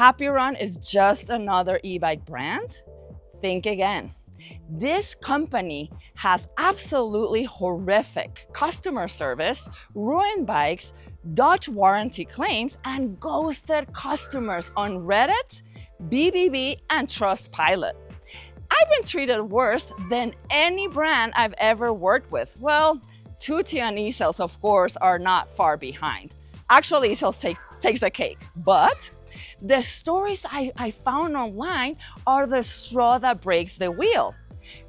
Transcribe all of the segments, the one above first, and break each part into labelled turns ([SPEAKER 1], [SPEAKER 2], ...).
[SPEAKER 1] HappyRun is just another e-bike brand? Think again. This company has absolutely horrific customer service, ruined bikes, dodged warranty claims, and ghosted customers on Reddit, BBB, and Trustpilot. I've been treated worse than any brand I've ever worked with. Well, Tutti and eSales, of course, are not far behind. Actually, eSales takes the cake, but the stories I found online are the straw that breaks the wheel.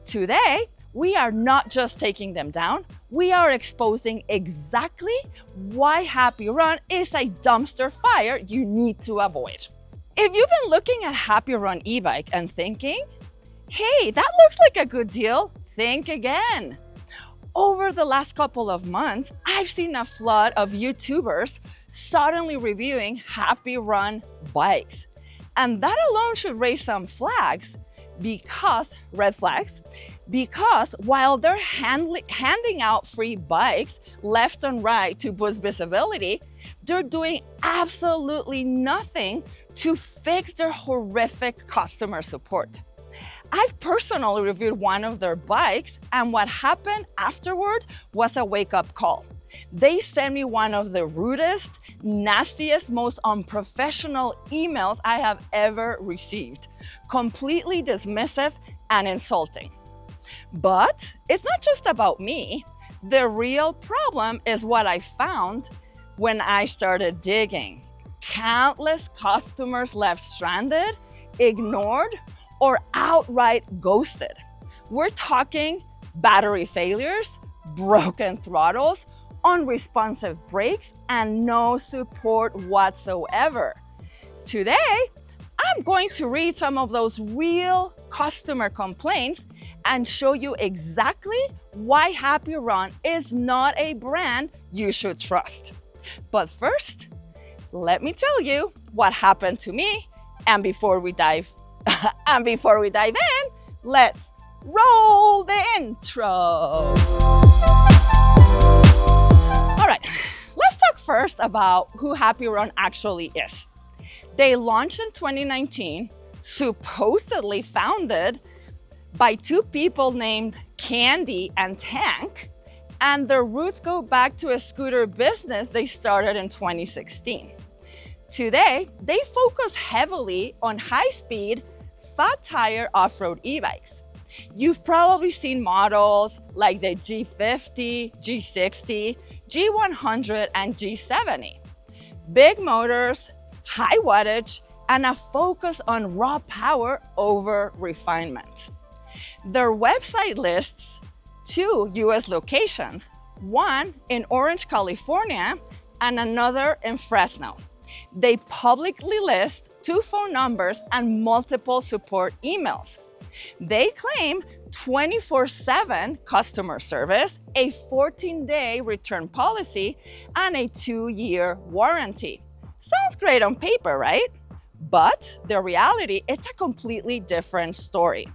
[SPEAKER 1] Today, we are not just taking them down, we are exposing exactly why HappyRun is a dumpster fire you need to avoid. If you've been looking at HappyRun eBike and thinking, hey, that looks like a good deal, think again. Over the last couple of months, I've seen a flood of YouTubers suddenly reviewing HappyRun bikes. And that alone should raise some red flags, because while they're handing out free bikes left and right to boost visibility, they're doing absolutely nothing to fix their horrific customer support. I've personally reviewed one of their bikes, and what happened afterward was a wake-up call. They sent me one of the rudest, nastiest, most unprofessional emails I have ever received. Completely dismissive and insulting. But it's not just about me. The real problem is what I found when I started digging. Countless customers left stranded, ignored, or outright ghosted. We're talking battery failures, broken throttles, unresponsive brakes, and no support whatsoever. Today, I'm going to read some of those real customer complaints and show you exactly why HappyRun is not a brand you should trust. But first, let me tell you what happened to me, and before we dive in, let's roll the intro. All right, let's talk first about who HappyRun actually is. They launched in 2019, supposedly founded by two people named Candy and Tank, and their roots go back to a scooter business they started in 2016. Today, they focus heavily on high-speed, fat-tire off-road e-bikes. You've probably seen models like the G50, G60, G100, and G70. Big motors, high wattage, and a focus on raw power over refinement. Their website lists 2 US locations, one in Orange, California, and another in Fresno. They publicly list 2 phone numbers and multiple support emails. They claim 24/7 customer service, a 14-day return policy, and a 2-year warranty. Sounds great on paper, right? But the reality, it's a completely different story.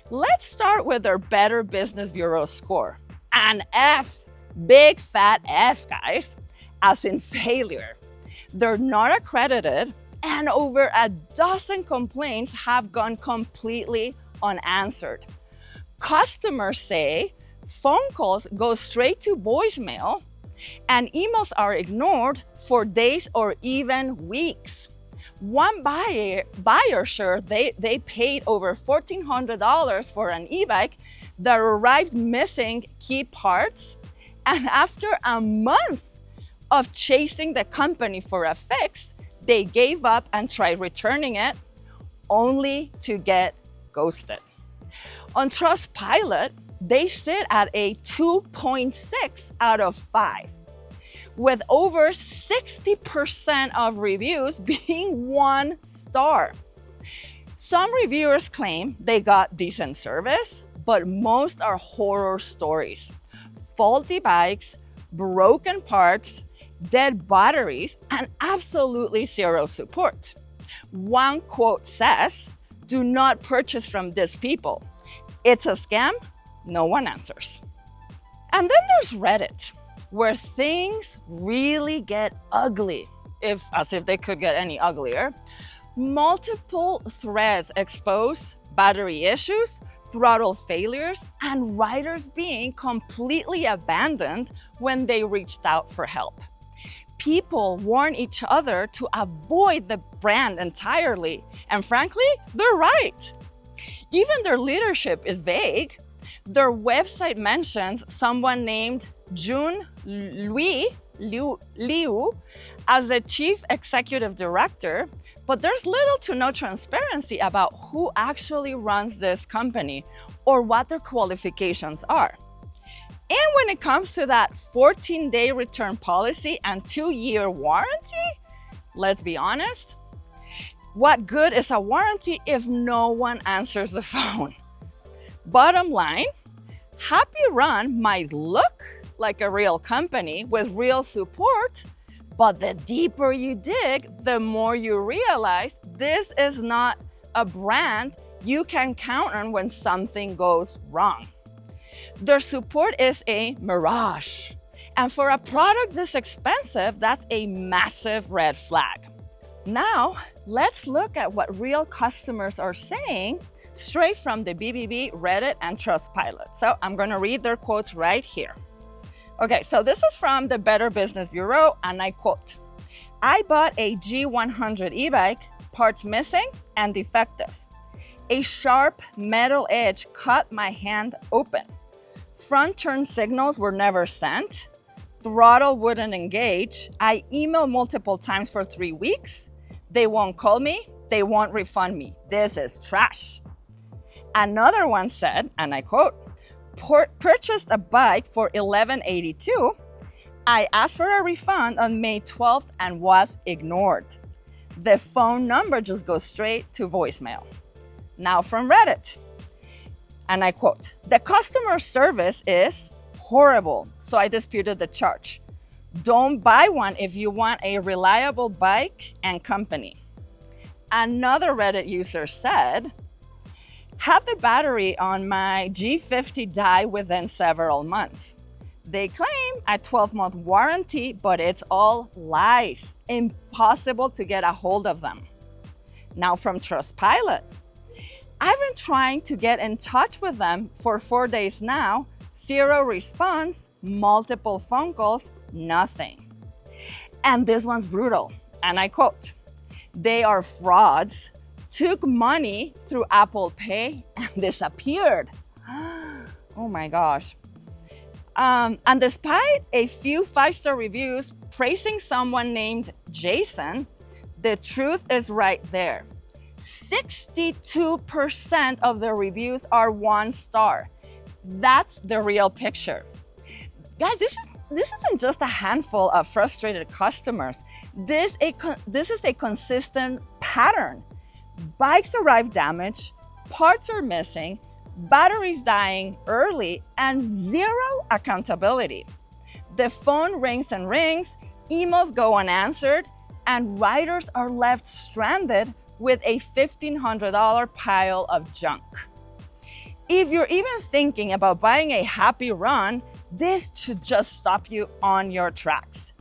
[SPEAKER 1] Let's start with their Better Business Bureau score. An F, big fat F, guys, as in failure. They're not accredited, and over a dozen complaints have gone completely unanswered. Customers say phone calls go straight to voicemail, and emails are ignored for days or even weeks. One buyer shared they paid over $1,400 for an e-bike that arrived missing key parts, and after a month of chasing the company for a fix, they gave up and tried returning it, only to get ghosted. On Trustpilot, they sit at a 2.6 out of 5, with over 60% of reviews being 1 star. Some reviewers claim they got decent service, but most are horror stories. Faulty bikes, broken parts, dead batteries, and absolutely zero support. One quote says, "Do not purchase from these people. It's a scam, no one answers." And then there's Reddit, where things really get ugly, as if they could get any uglier. Multiple threads expose battery issues, throttle failures, and riders being completely abandoned when they reached out for help. People warn each other to avoid the brand entirely, and frankly, they're right. Even their leadership is vague. Their website mentions someone named Jun Liu as the chief executive director, but there's little to no transparency about who actually runs this company or what their qualifications are. And when it comes to that 14-day return policy and 2-year warranty, let's be honest, what good is a warranty if no one answers the phone? Bottom line, HappyRun might look like a real company with real support, but the deeper you dig, the more you realize this is not a brand you can count on when something goes wrong. Their support is a mirage. And for a product this expensive, that's a massive red flag. Now, let's look at what real customers are saying straight from the BBB, Reddit, and Trustpilot. So I'm gonna read their quotes right here. Okay, so this is from the Better Business Bureau, and I quote, "I bought a G100 e-bike, parts missing and defective. A sharp metal edge cut my hand open. Front turn signals were never sent. Throttle wouldn't engage. I emailed multiple times for 3 weeks. They won't call me. They won't refund me. This is trash." Another one said, and I quote, "Purchased a bike for $1182. I asked for a refund on May 12th and was ignored. The phone number just goes straight to voicemail." Now from Reddit, and I quote, "The customer service is horrible, so I disputed the charge. Don't buy one if you want a reliable bike and company." Another Reddit user said, "Had the battery on my G50 die within several months. They claim a 12-month warranty, but it's all lies. Impossible to get a hold of them." Now from Trustpilot, "I've been trying to get in touch with them for 4 days now. 0 response, multiple phone calls, nothing." And this one's brutal, and I quote, "They are frauds, took money through Apple Pay and disappeared." Oh my gosh. And despite a few 5-star reviews praising someone named Jason, the truth is right there. 62% of the reviews are 1 star. That's the real picture. Guys, this isn't just a handful of frustrated customers. This is a consistent pattern. Bikes arrive damaged, parts are missing, batteries dying early, and 0 accountability. The phone rings and rings, emails go unanswered, and riders are left stranded with a $1,500 pile of junk. If you're even thinking about buying a HappyRun, this should just stop you on your tracks.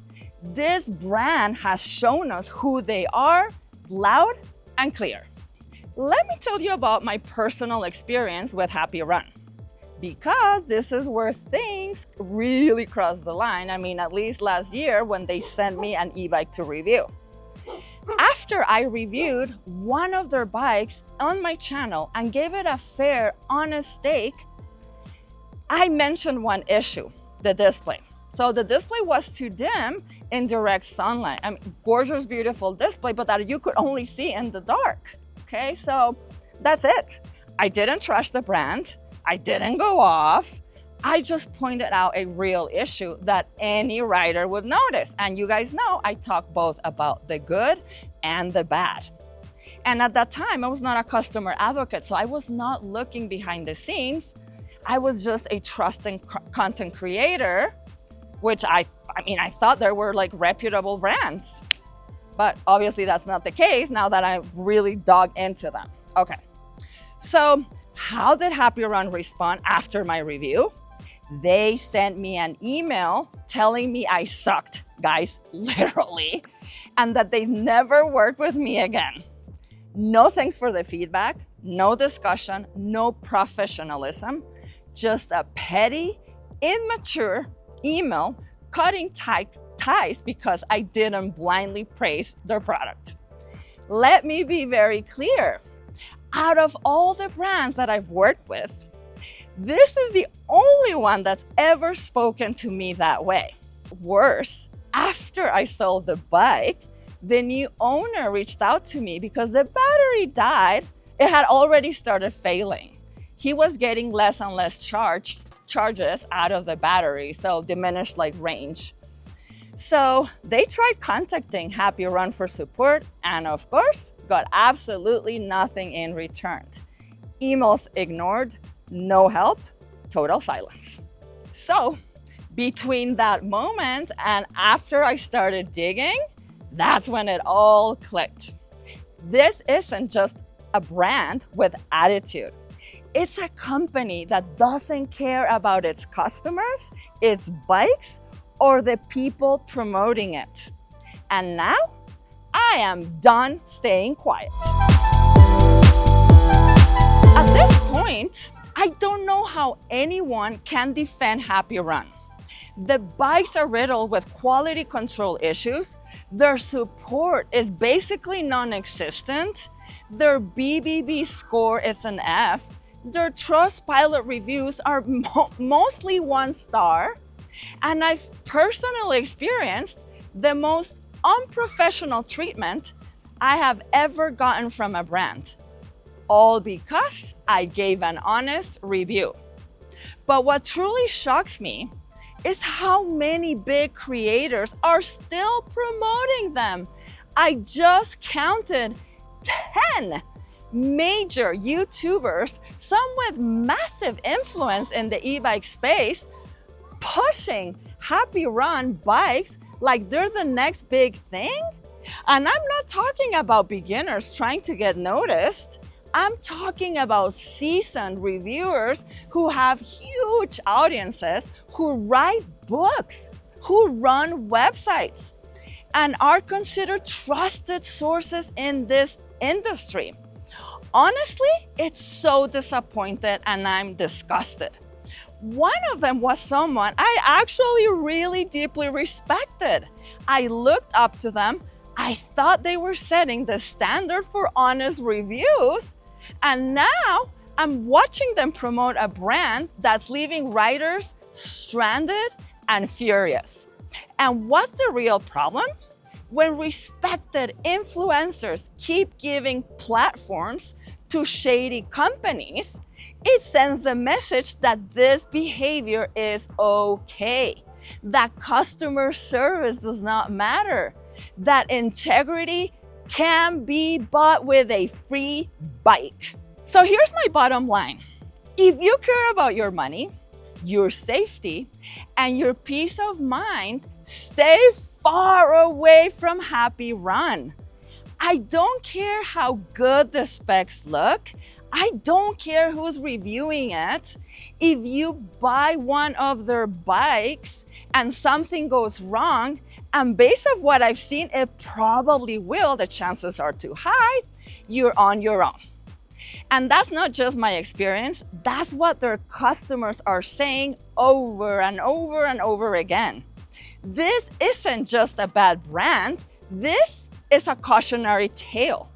[SPEAKER 1] This brand has shown us who they are, loud and clear. Let me tell you about my personal experience with HappyRun, because this is where things really cross the line. I mean, at least last year when they sent me an e-bike to review. After I reviewed one of their bikes on my channel and gave it a fair, honest take, I mentioned one issue, the display. So the display was too dim in direct sunlight. I mean, gorgeous, beautiful display, but that you could only see in the dark. Okay, so that's it. I didn't trash the brand. I didn't go off. I just pointed out a real issue that any rider would notice. And you guys know I talk both about the good and the bad. And at that time, I was not a customer advocate, so I was not looking behind the scenes. I was just a trusting content creator, which I thought there were like reputable brands. But obviously that's not the case now that I really dug into them. Okay, so how did HappyRun respond after my review? They sent me an email telling me I sucked, guys, literally, and that they'd never work with me again. No thanks for the feedback, no discussion, no professionalism, just a petty, immature email cutting ties because I didn't blindly praise their product. Let me be very clear. Out of all the brands that I've worked with, this is the only one that's ever spoken to me that way. Worse, after I sold the bike, the new owner reached out to me because the battery died. It had already started failing. He was getting less and less charges out of the battery, so diminished like range. So they tried contacting HappyRun for support and of course, got absolutely nothing in return. Emails ignored, no help, total silence. So between that moment and after I started digging, that's when it all clicked. This isn't just a brand with attitude. It's a company that doesn't care about its customers, its bikes, or the people promoting it. And now, I am done staying quiet. At this point, I don't know how anyone can defend HappyRun. The bikes are riddled with quality control issues. Their support is basically non-existent. Their BBB score is an F. Their Trustpilot reviews are mostly 1 star. And I've personally experienced the most unprofessional treatment I have ever gotten from a brand. All because I gave an honest review. But what truly shocks me is how many big creators are still promoting them. I just counted 10 major YouTubers, some with massive influence in the e-bike space, pushing HappyRun bikes like they're the next big thing. And I'm not talking about beginners trying to get noticed. I'm talking about seasoned reviewers who have huge audiences, who write books, who run websites, and are considered trusted sources in this industry. Honestly, it's so disappointed and I'm disgusted. One of them was someone I actually really deeply respected. I looked up to them. I thought they were setting the standard for honest reviews. And now I'm watching them promote a brand that's leaving riders stranded and furious. And what's the real problem? When respected influencers keep giving platforms to shady companies, it sends the message that this behavior is okay, that customer service does not matter, that integrity can be bought with a free bike. So here's my bottom line. If you care about your money, your safety, and your peace of mind, stay far away from HappyRun. I don't care how good the specs look. I don't care who's reviewing it. If you buy one of their bikes and something goes wrong, and based on what I've seen, it probably will, the chances are too high, you're on your own. And that's not just my experience, that's what their customers are saying over and over and over again. This isn't just a bad brand, this is a cautionary tale.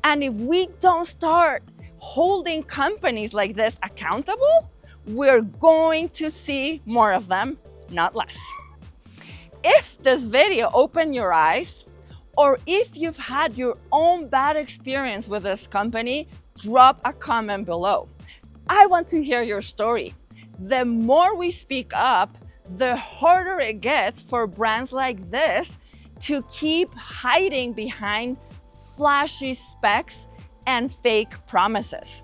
[SPEAKER 1] And if we don't start holding companies like this accountable, we're going to see more of them, not less. If this video opened your eyes, or if you've had your own bad experience with this company, drop a comment below. I want to hear your story. The more we speak up, the harder it gets for brands like this to keep hiding behind flashy specs and fake promises.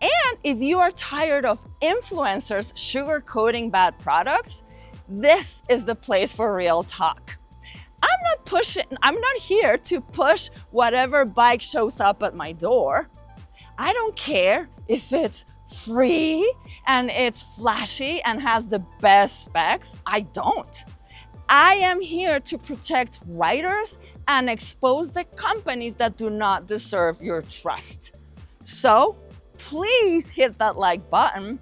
[SPEAKER 1] And if you are tired of influencers sugarcoating bad products, this is the place for real talk. I'm not here to push whatever bike shows up at my door. I don't care if it's free and it's flashy and has the best specs. I don't. I am here to protect riders and expose the companies that do not deserve your trust. So please hit that like button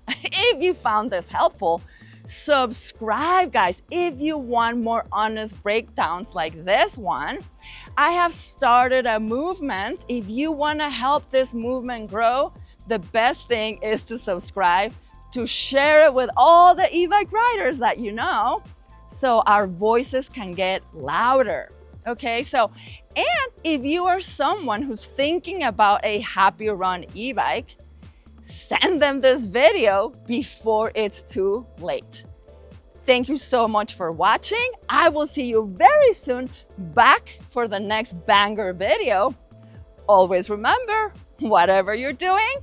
[SPEAKER 1] if you found this helpful. Subscribe, guys, if you want more honest breakdowns like this one. I have started a movement. If you want to help this movement grow, the best thing is to subscribe, to share it with all the e-bike riders that you know, so our voices can get louder. Okay, so, and if you are someone who's thinking about a HappyRun e-bike, send them this video before it's too late. Thank you so much for watching. I will see you very soon back for the next banger video. Always remember, whatever you're doing,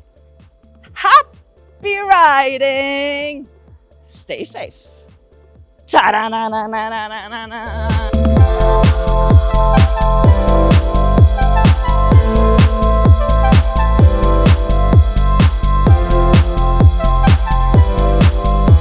[SPEAKER 1] happy riding! Stay safe. Cha-da-na-na-na-na-na-na-na.